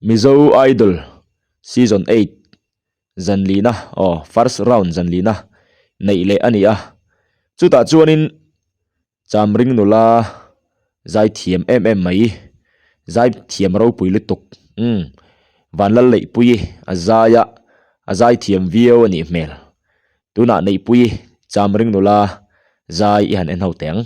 Mizo Idol Season 8 Zanlina first round Zanlina nei le ani a chuta chuanin chamring nula zai thiam mai zai thiam ro pui lutuk van lal lei pui azai thiam view ani mel tuna nei pui chamring nula zai i han en ho teng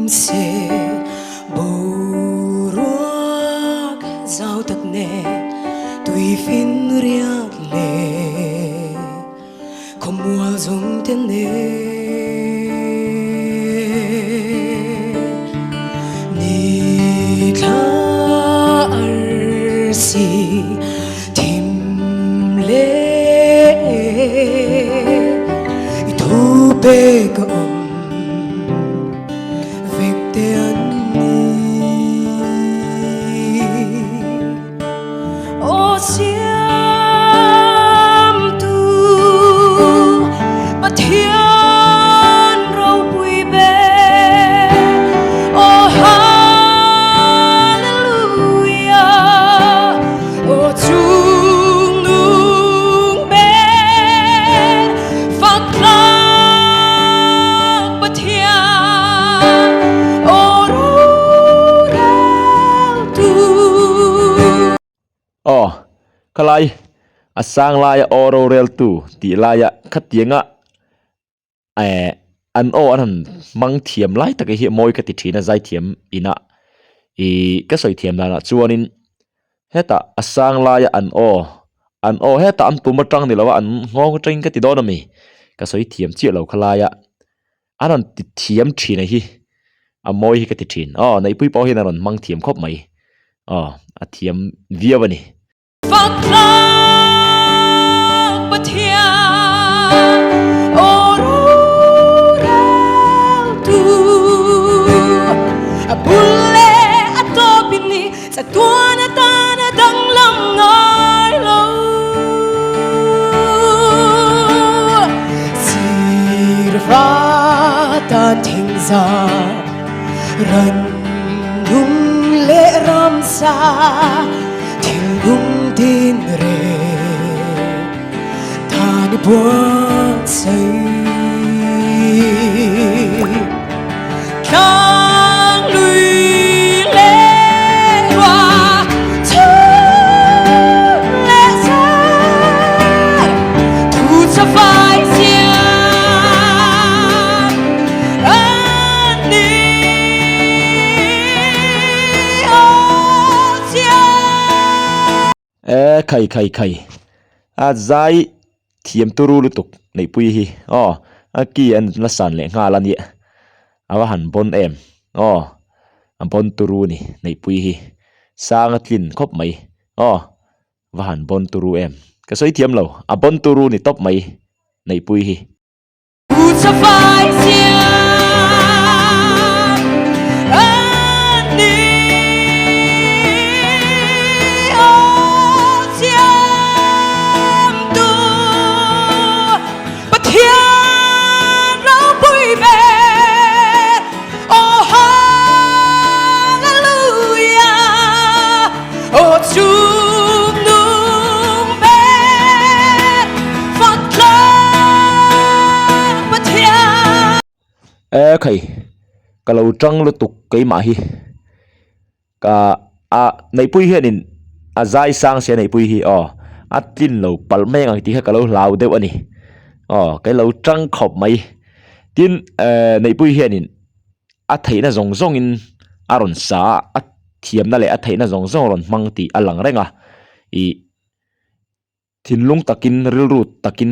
se boruak zau tak ne tui fin riak le komual zong ten ne ni tha arsi tim le itu pe ko kalai asang laya oro rel tu ti laya khatianga an an mang thiam lai tak hi moi ka ti thina zai thiam ina ka soi thiam na chuanin heta asang laya an heta an puma tang ni lawa an ngong tring ka ti do na mi ka soi thiam chi lo khalaya an ti thiam thina hi a moi hi ka ti thin nei pui po hi na ron mang thiam khop mai a thiam viawani ran nung le ram sa thil nung tin re thani buat say khang lui le qua chu le sa thu sa phai khai a zai thiam turu lutuk nei pui hi a ki an la san le nga la ni awa han bon em an bon turu ni nei pui hi sang atlin khop mai wa han bon turu em ka soi thiam lo a bon turu ni top mai nei pui hi khai kalau trăng lutuk cái mà hi ka nei pui hianin zai sang se nei pui hi tin lo palme ngang ti ka lo lau deuh ani cái lo trăng khop mai tin nei pui hianin theina zong in aron sa thiam na le theina zong ron mang ti alang renga thinlung takin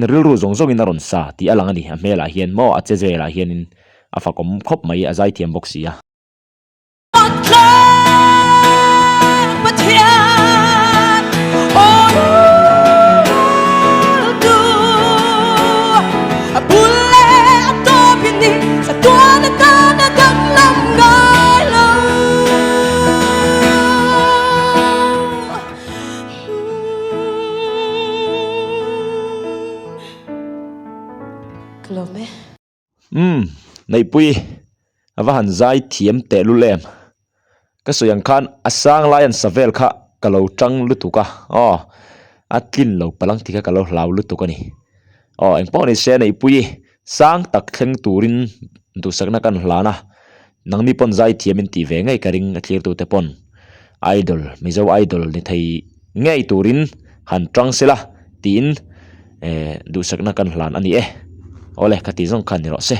rilru zong in aron sa ti alang ani a mela hian mo a che la hianin afakom khop mai azai thiam boxia lo me nei pui ava han zai thiam te lu lem ka soyang khan asang lion savel kha kalo tang lu tuka atlin lo palang tika kalo hlau lu tuka ni eng pawh ni se nei pui sang tak thleng turin du sakna kan hlana nangmi pon zai thiamin ti ve ngai karing a thlir tu te pon idol mizo idol ni thei ngei turin han tang sela tin du sakna kan hlan ani ole khati zong khan ni ro se